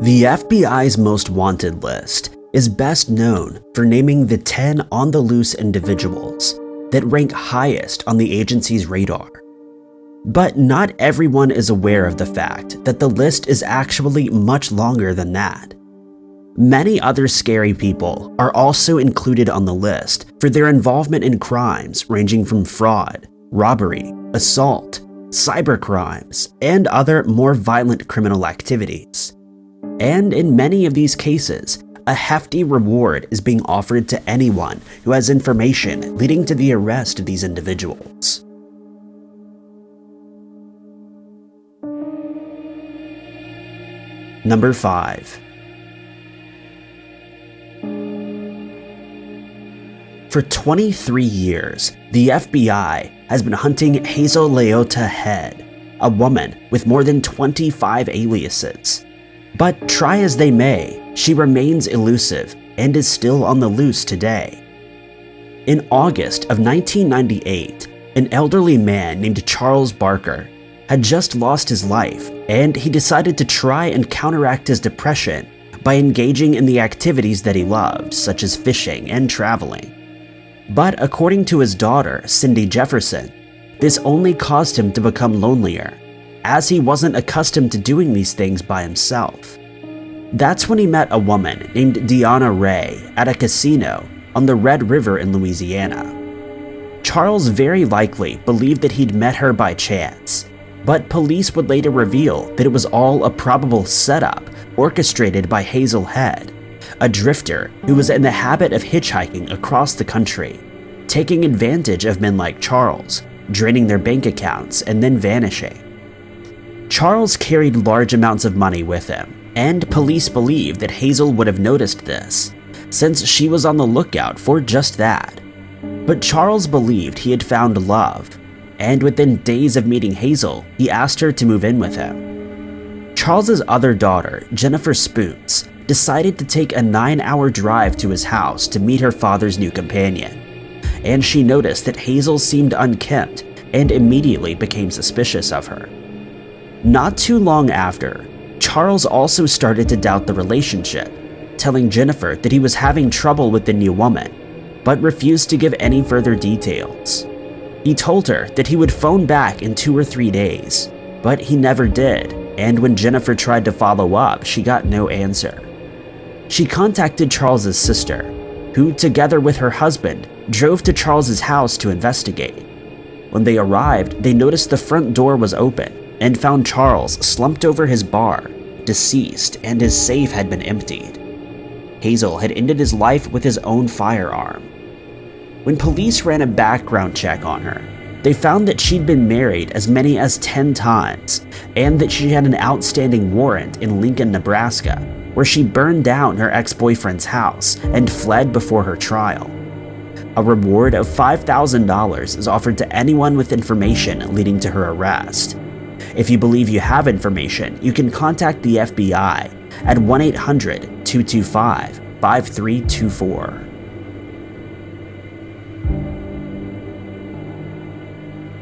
The FBI's most wanted list is best known for naming the 10 on-the-loose individuals that rank highest on the agency's radar. But not everyone is aware of the fact that the list is actually much longer than that. Many other scary people are also included on the list for their involvement in crimes ranging from fraud, robbery, assault, cybercrimes, and other more violent criminal activities. And in many of these cases, a hefty reward is being offered to anyone who has information leading to the arrest of these individuals. Number 5. For 23 years, the FBI has been hunting Hazel Leotta Head, a woman with more than 25 aliases. But try as they may, she remains elusive and is still on the loose today. In August of 1998, an elderly man named Charles Barker had just lost his life, and he decided to try and counteract his depression by engaging in the activities that he loved, such as fishing and traveling. But according to his daughter, Cindy Jefferson, this only caused him to become lonelier, as he wasn't accustomed to doing these things by himself. That's when he met a woman named Deanna Ray at a casino on the Red River in Louisiana. Charles very likely believed that he'd met her by chance, but police would later reveal that it was all a probable setup orchestrated by Hazel Head, a drifter who was in the habit of hitchhiking across the country, taking advantage of men like Charles, draining their bank accounts and then vanishing. Charles carried large amounts of money with him, and police believe that Hazel would have noticed this, since she was on the lookout for just that. But Charles believed he had found love, and within days of meeting Hazel, he asked her to move in with him. Charles's other daughter, Jennifer Spoons, decided to take a 9-hour drive to his house to meet her father's new companion, and she noticed that Hazel seemed unkempt and immediately became suspicious of her. Not too long after, Charles also started to doubt the relationship, telling Jennifer that he was having trouble with the new woman, but refused to give any further details. He told her that he would phone back in 2 or 3 days, but he never did, and when Jennifer tried to follow up, she got no answer. She contacted Charles's sister, who, together with her husband, drove to Charles's house to investigate. When they arrived, they noticed the front door was open and found Charles slumped over his bar, deceased, and his safe had been emptied. Hazel had ended his life with his own firearm. When police ran a background check on her, they found that she'd been married as many as 10 times, and that she had an outstanding warrant in Lincoln, Nebraska, where she burned down her ex-boyfriend's house and fled before her trial. A reward of $5,000 is offered to anyone with information leading to her arrest. If you believe you have information, you can contact the FBI at 1-800-225-5324.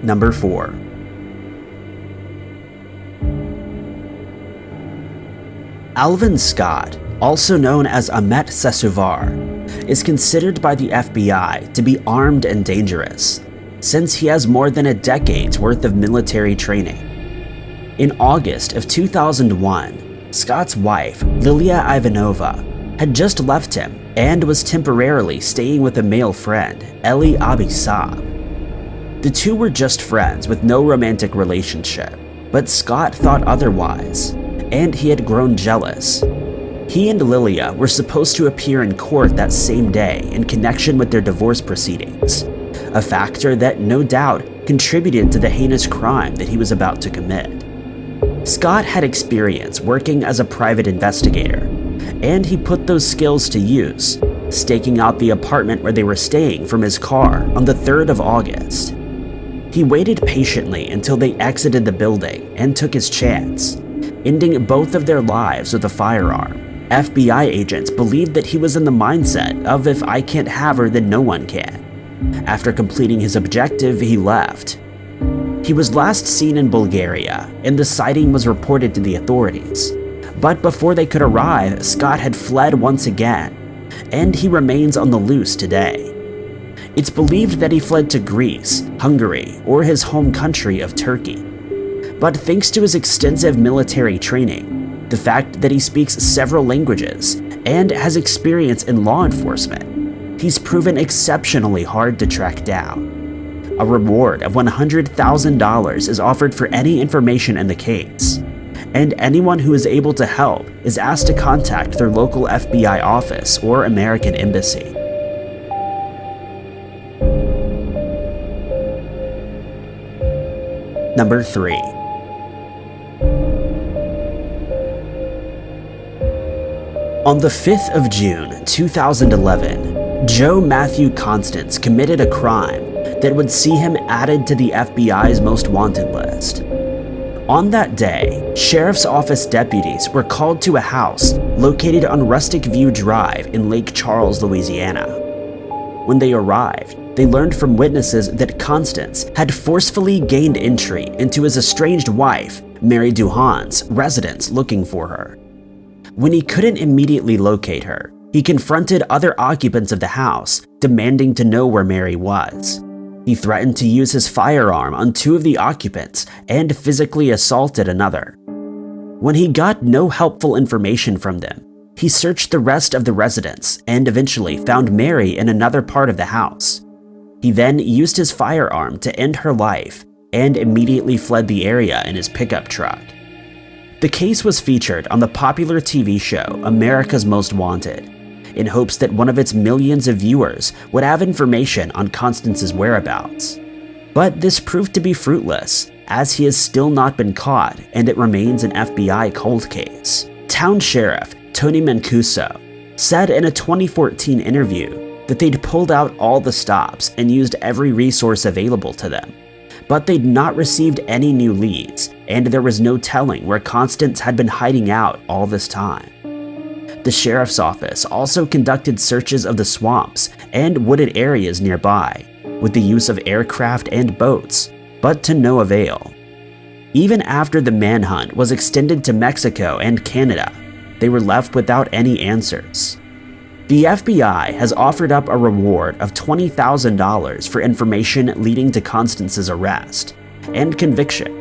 Number 4. Alvin Scott, also known as Ahmet Sesuvar, is considered by the FBI to be armed and dangerous, since he has more than a decade's worth of military training. In August of 2001, Scott's wife, Lilia Ivanova, had just left him and was temporarily staying with a male friend, Eli Abisab. The two were just friends with no romantic relationship, but Scott thought otherwise, and he had grown jealous. He and Lilia were supposed to appear in court that same day in connection with their divorce proceedings, a factor that no doubt contributed to the heinous crime that he was about to commit. Scott had experience working as a private investigator, and he put those skills to use, staking out the apartment where they were staying from his car on the 3rd of August. He waited patiently until they exited the building and took his chance, ending both of their lives with a firearm. FBI agents believed that he was in the mindset of if I can't have her, then no one can. After completing his objective, he left. He was last seen in Bulgaria, and the sighting was reported to the authorities, But before they could arrive, Scott had fled once again, and he remains on the loose today. It's believed that he fled to Greece, Hungary, or his home country of Turkey. But thanks to his extensive military training, the fact that he speaks several languages, and has experience in law enforcement, he's proven exceptionally hard to track down. A reward of $100,000 is offered for any information in the case, and anyone who is able to help is asked to contact their local FBI office or American embassy. Number 3. On the 5th of June, 2011, Joe Matthew Constance committed a crime that would see him added to the FBI's most wanted list. On that day, Sheriff's Office deputies were called to a house located on Rustic View Drive in Lake Charles, Louisiana. When they arrived, they learned from witnesses that Constance had forcefully gained entry into his estranged wife, Mary Duhan's, residence looking for her. When he couldn't immediately locate her, he confronted other occupants of the house, demanding to know where Mary was. He threatened to use his firearm on 2 of the occupants and physically assaulted another. When he got no helpful information from them, he searched the rest of the residence and eventually found Mary in another part of the house. He then used his firearm to end her life and immediately fled the area in his pickup truck. The case was featured on the popular TV show America's Most Wanted, in hopes that one of its millions of viewers would have information on Constance's whereabouts. But this proved to be fruitless, as he has still not been caught and it remains an FBI cold case. Town Sheriff Tony Mancuso said in a 2014 interview that they'd pulled out all the stops and used every resource available to them, but they'd not received any new leads, and there was no telling where Constance had been hiding out all this time. The sheriff's office also conducted searches of the swamps and wooded areas nearby, with the use of aircraft and boats, but to no avail. Even after the manhunt was extended to Mexico and Canada, they were left without any answers. The FBI has offered up a reward of $20,000 for information leading to Constance's arrest and conviction,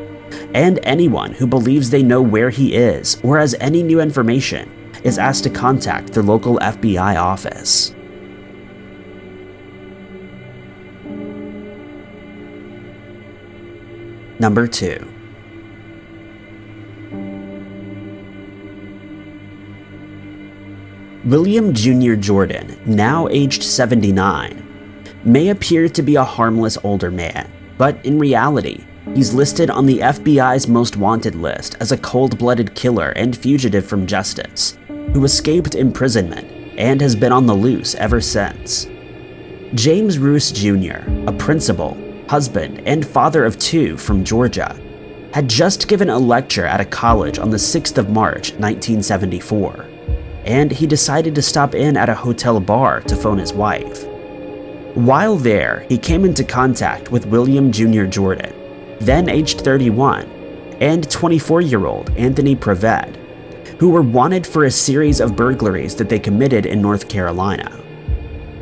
and anyone who believes they know where he is or has any new information is asked to contact their local FBI office. Number 2. William Jr. Jordan, now aged 79, may appear to be a harmless older man, but in reality, he's listed on the FBI's most wanted list as a cold-blooded killer and fugitive from justice, who escaped imprisonment and has been on the loose ever since. James Roos Jr., a principal, husband, and father of 2 from Georgia, had just given a lecture at a college on the 6th of March, 1974, and he decided to stop in at a hotel bar to phone his wife. While there, he came into contact with William Jr. Jordan, then aged 31, and 24-year-old Anthony Prevett, who were wanted for a series of burglaries that they committed in North Carolina.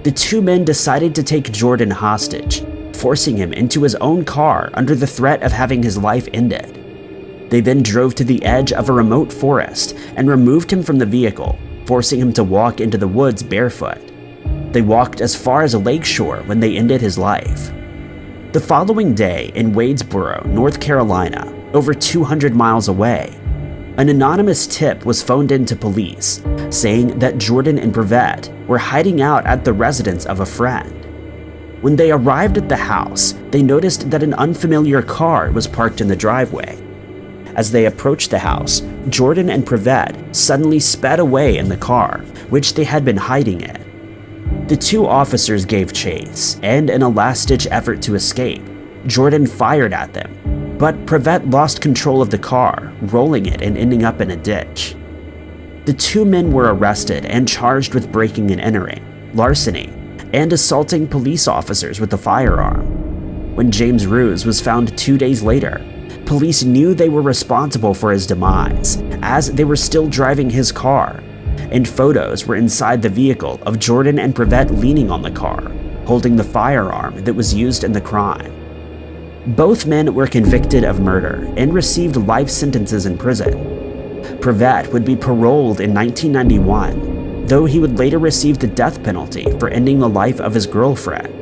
The 2 men decided to take Jordan hostage, forcing him into his own car under the threat of having his life ended. They then drove to the edge of a remote forest and removed him from the vehicle, forcing him to walk into the woods barefoot. They walked as far as a lakeshore when they ended his life. The following day in Wadesboro, North Carolina, over 200 miles away, an anonymous tip was phoned in to police, saying that Jordan and Prevett were hiding out at the residence of a friend. When they arrived at the house, they noticed that an unfamiliar car was parked in the driveway. As they approached the house, Jordan and Prevett suddenly sped away in the car, which they had been hiding in. The 2 officers gave chase, and in a last-ditch effort to escape, Jordan fired at them, but Prevett lost control of the car, rolling it and ending up in a ditch. The 2 men were arrested and charged with breaking and entering, larceny, and assaulting police officers with a firearm. When James Roos was found 2 days later, Police knew they were responsible for his demise, as they were still driving his car, and photos were inside the vehicle of Jordan and Prevette leaning on the car, holding the firearm that was used in the crime. Both men were convicted of murder and received life sentences in prison. Prevette would be paroled in 1991, though he would later receive the death penalty for ending the life of his girlfriend.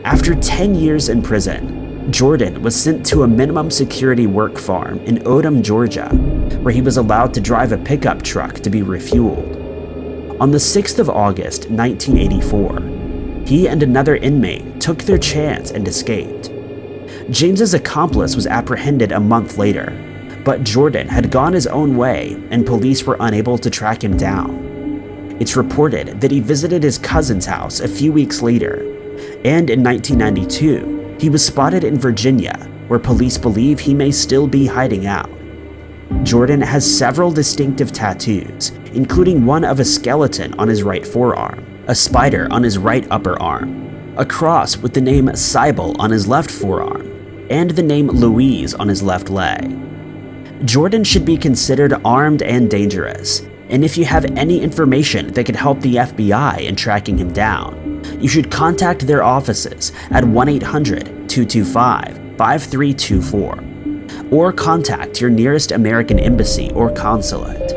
After 10 years in prison, Jordan was sent to a minimum security work farm in Odom, Georgia, where he was allowed to drive a pickup truck to be refueled. On the 6th of August, 1984, he and another inmate took their chance and escaped. James's accomplice was apprehended a month later, but Jordan had gone his own way and police were unable to track him down. It's reported that he visited his cousin's house a few weeks later, and in 1992, he was spotted in Virginia, where police believe he may still be hiding out. Jordan has several distinctive tattoos, including one of a skeleton on his right forearm, a spider on his right upper arm, a cross with the name Cybele on his left forearm, and the name Louise on his left leg. Jordan should be considered armed and dangerous, and if you have any information that could help the FBI in tracking him down, you should contact their offices at 1-800-225-5324 or contact your nearest American embassy or consulate.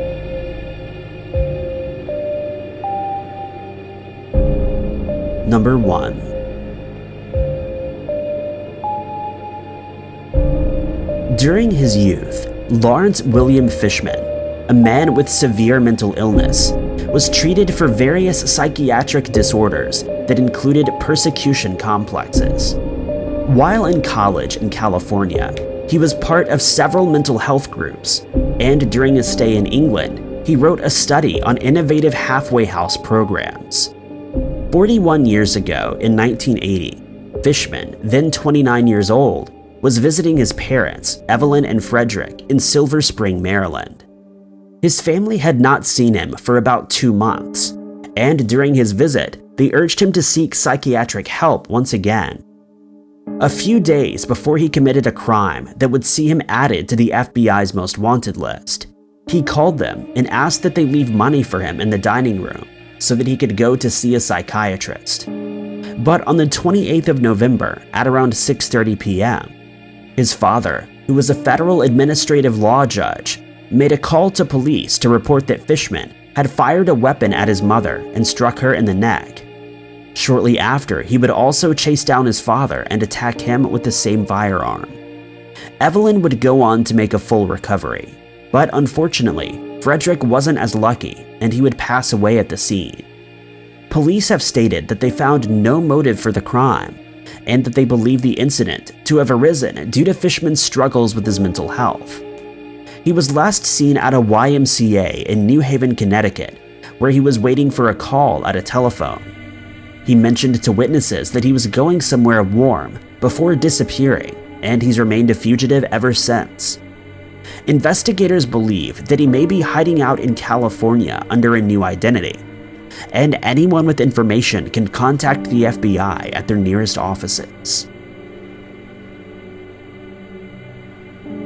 Number 1. During his youth, Lawrence William Fishman, a man with severe mental illness, was treated for various psychiatric disorders that included persecution complexes. While in college in California, he was part of several mental health groups, and during his stay in England, he wrote a study on innovative halfway house programs. 41 years ago, in 1980, Fishman, then 29 years old, was visiting his parents, Evelyn and Frederick, in Silver Spring, Maryland. His family had not seen him for about 2 months, and during his visit, they urged him to seek psychiatric help once again. A few days before he committed a crime that would see him added to the FBI's most wanted list, he called them and asked that they leave money for him in the dining room so that he could go to see a psychiatrist. But on the 28th of November at around 6:30 p.m., his father, who was a federal administrative law judge, made a call to police to report that Fishman had fired a weapon at his mother and struck her in the neck. Shortly after, he would also chase down his father and attack him with the same firearm. Evelyn would go on to make a full recovery, but unfortunately, Frederick wasn't as lucky and he would pass away at the scene. Police have stated that they found no motive for the crime and that they believe the incident to have arisen due to Fishman's struggles with his mental health. He was last seen at a YMCA in New Haven, Connecticut, where he was waiting for a call at a telephone. He mentioned to witnesses that he was going somewhere warm before disappearing, and he's remained a fugitive ever since. Investigators believe that he may be hiding out in California under a new identity, and anyone with information can contact the FBI at their nearest offices.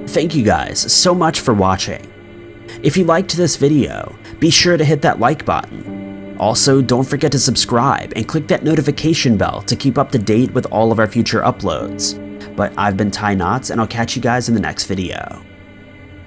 Thank you guys so much for watching. If you liked this video, be sure to hit that like button. Also, don't forget to subscribe and click that notification bell to keep up to date with all of our future uploads. But I've been Ty Knotts, and I'll catch you guys in the next video.